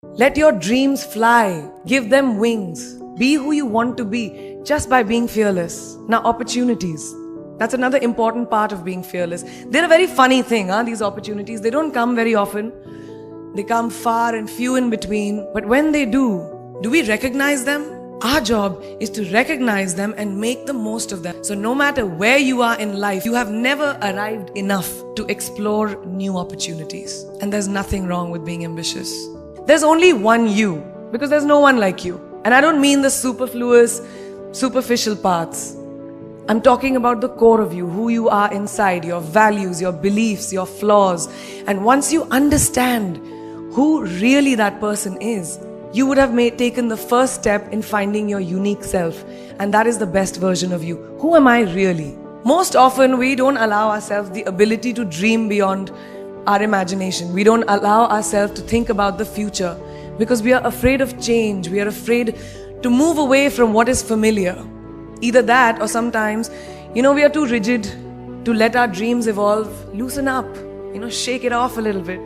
Let your dreams fly. Give them wings. Be who you want to be just by being fearless. Now, opportunities. That's another important part of being fearless. They're a very funny thing, these opportunities. They don't come very often. They come far and few in between. But when they do we recognize them? Our job is to recognize them and make the most of them. So no matter where you are in life, you have never arrived enough to explore new opportunities. And there's nothing wrong with being ambitious. There's only one you, because there's no one like you. And I don't mean the superfluous, superficial parts. I'm talking about the core of you, who you are inside, your values, your beliefs, your flaws. And once you understand who really that person is, you would have taken the first step in finding your unique self. And that is the best version of you. Who am I really? Most often, we don't allow ourselves the ability to dream beyond our imagination. We don't allow ourselves to think about the future because we are afraid of change. We are afraid to move away from what is familiar. Either that or sometimes, we are too rigid to let our dreams evolve. Loosen up, shake it off a little bit.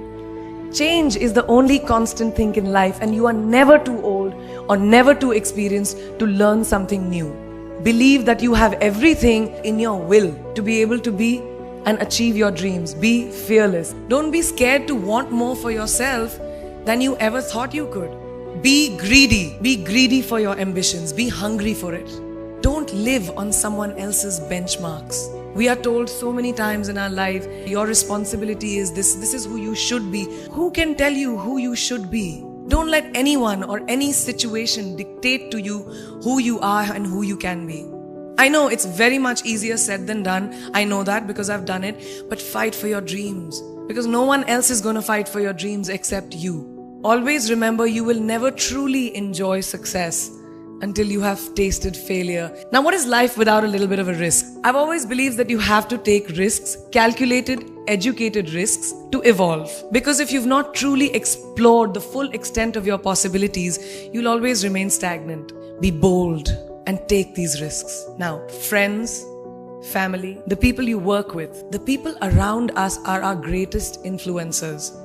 Change is the only constant thing in life, and you are never too old or never too experienced to learn something new. Believe that you have everything in your will to be able to be and achieve your dreams. Be fearless. Don't be scared to want more for yourself than you ever thought you could. Be greedy. Be greedy for your ambitions. Be hungry for it. Don't live on someone else's benchmarks. We are told so many times in our life, your responsibility is this is who you should be. Who can tell you who you should be? Don't let anyone or any situation dictate to you who you are and who you can be. I know it's very much easier said than done. I know that because I've done it. But fight for your dreams, because no one else is going to fight for your dreams except you. Always remember, you will never truly enjoy success until you have tasted failure. Now, what is life without a little bit of a risk? I've always believed that you have to take risks, calculated, educated risks, to evolve. Because if you've not truly explored the full extent of your possibilities, you'll always remain stagnant. Be bold and take these risks. Now, friends, family, the people you work with, the people around us are our greatest influencers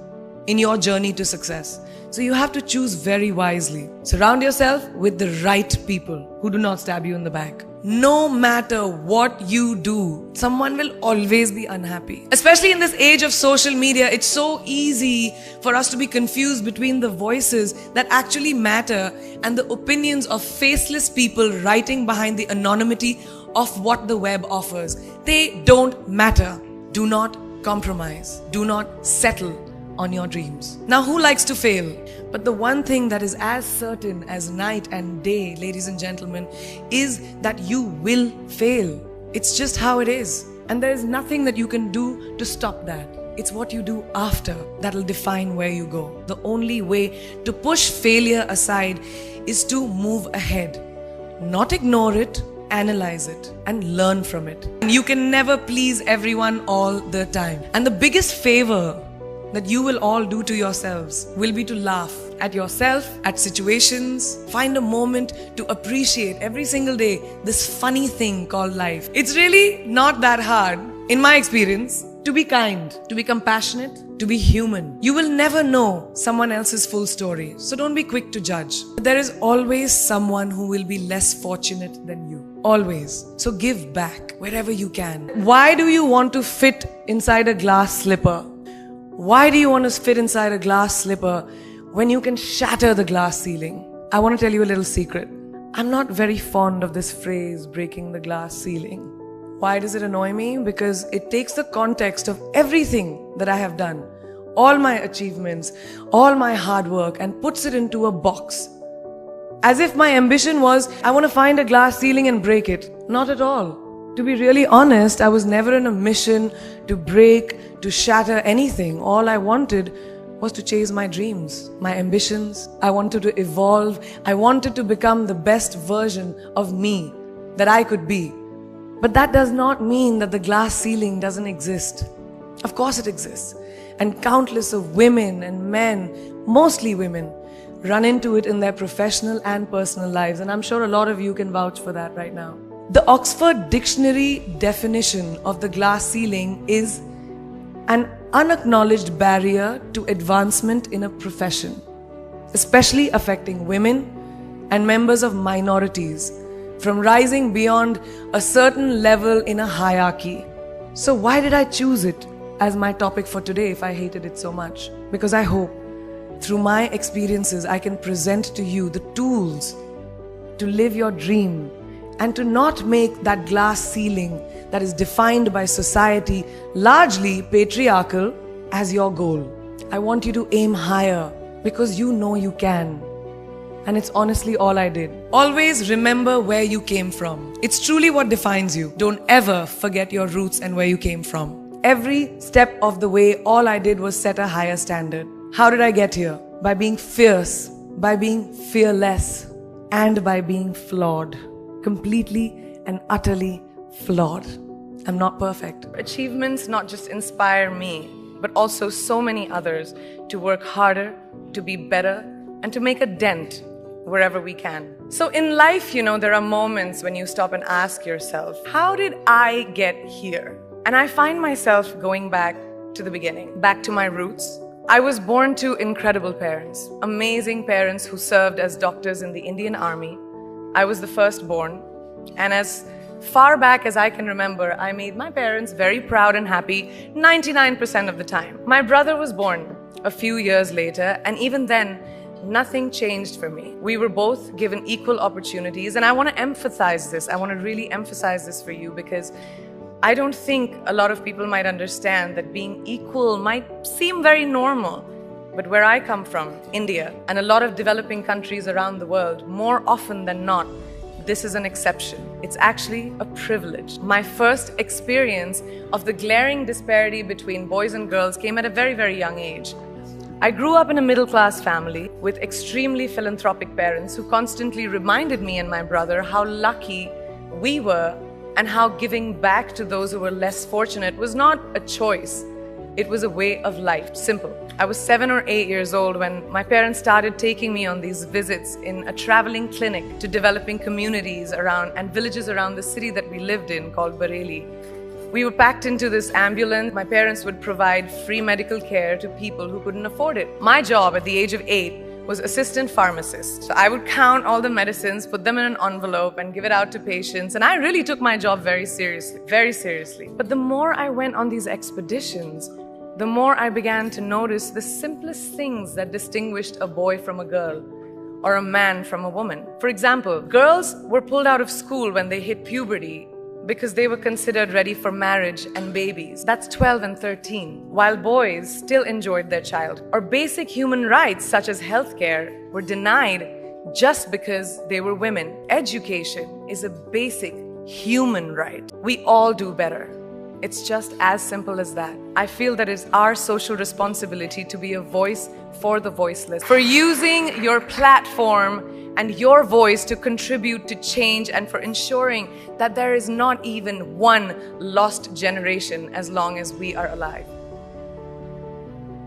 in your journey to success. So you have to choose very wisely. Surround yourself with the right people who do not stab you in the back. No matter what you do, someone will always be unhappy. Especially in this age of social media, it's so easy for us to be confused between the voices that actually matter and the opinions of faceless people writing behind the anonymity of what the web offers. They don't matter. Do not compromise. Do not settle on your dreams. Now, who likes to fail? But the one thing that is as certain as night and day, ladies and gentlemen, is that you will fail. It's just how it is. And there is nothing that you can do to stop that. It's what you do after that'll define where you go. The only way to push failure aside is to move ahead. Not ignore it, analyze it, and learn from it. And you can never please everyone all the time. And the biggest favor that you will all do to yourselves will be to laugh at yourself, at situations. Find a moment to appreciate every single day this funny thing called life. It's really not that hard, in my experience, to be kind, to be compassionate, to be human. You will never know someone else's full story, so don't be quick to judge. There is always someone who will be less fortunate than you. Always. So give back wherever you can. Why do you want to fit inside a glass slipper? Why do you want to fit inside a glass slipper when you can shatter the glass ceiling? I want to tell you a little secret. I'm not very fond of this phrase, breaking the glass ceiling. Why does it annoy me? Because it takes the context of everything that I have done, all my achievements, all my hard work, and puts it into a box. As if my ambition was, I want to find a glass ceiling and break it. Not at all. To be really honest, I was never in a mission to break, to shatter anything. All I wanted was to chase my dreams, my ambitions. I wanted to evolve. I wanted to become the best version of me that I could be. But that does not mean that the glass ceiling doesn't exist. Of course it exists. And countless of women and men, mostly women, run into it in their professional and personal lives. And I'm sure a lot of you can vouch for that right now. The Oxford Dictionary definition of the glass ceiling is an unacknowledged barrier to advancement in a profession. especially affecting women and members of minorities from rising beyond a certain level in a hierarchy. So why did I choose it as my topic for today if I hated it so much? Because I hope through my experiences I can present to you the tools to live your dream and to not make that glass ceiling that is defined by society, largely patriarchal, as your goal. I want you to aim higher because you know you can. And it's honestly all I did. Always remember where you came from. It's truly what defines you. Don't ever forget your roots and where you came from. Every step of the way, all I did was set a higher standard. How did I get here? By being fierce, by being fearless, and by being flawed. Completely and utterly flawed. I'm not perfect. Achievements not just inspire me, but also so many others to work harder, to be better, and to make a dent wherever we can. So in life, there are moments when you stop and ask yourself, how did I get here? And I find myself going back to the beginning, back to my roots. I was born to incredible parents, amazing parents who served as doctors in the Indian Army. I was the firstborn, and as far back as I can remember, I made my parents very proud and happy 99% of the time. My brother was born a few years later, and even then, nothing changed for me. We were both given equal opportunities, and I want to emphasize this. I want to really emphasize this for you because I don't think a lot of people might understand that being equal might seem very normal. But where I come from, India, and a lot of developing countries around the world, more often than not, this is an exception. It's actually a privilege. My first experience of the glaring disparity between boys and girls came at a very, very young age. I grew up in a middle-class family with extremely philanthropic parents who constantly reminded me and my brother how lucky we were and how giving back to those who were less fortunate was not a choice. It was a way of life, simple. I was 7 or 8 years old when my parents started taking me on these visits in a traveling clinic to developing communities around and villages around the city that we lived in called Bareilly. We were packed into this ambulance. My parents would provide free medical care to people who couldn't afford it. My job at the age of 8 was assistant pharmacist. So I would count all the medicines, put them in an envelope and give it out to patients. And I really took my job very seriously, very seriously. But the more I went on these expeditions, the more I began to notice the simplest things that distinguished a boy from a girl or a man from a woman. For example, girls were pulled out of school when they hit puberty because they were considered ready for marriage and babies. That's 12 and 13. While boys still enjoyed their childhood. Or basic human rights such as healthcare were denied just because they were women. Education is a basic human right. We all do better. It's just as simple as that. I feel that it's our social responsibility to be a voice for the voiceless, for using your platform and your voice to contribute to change and for ensuring that there is not even one lost generation as long as we are alive.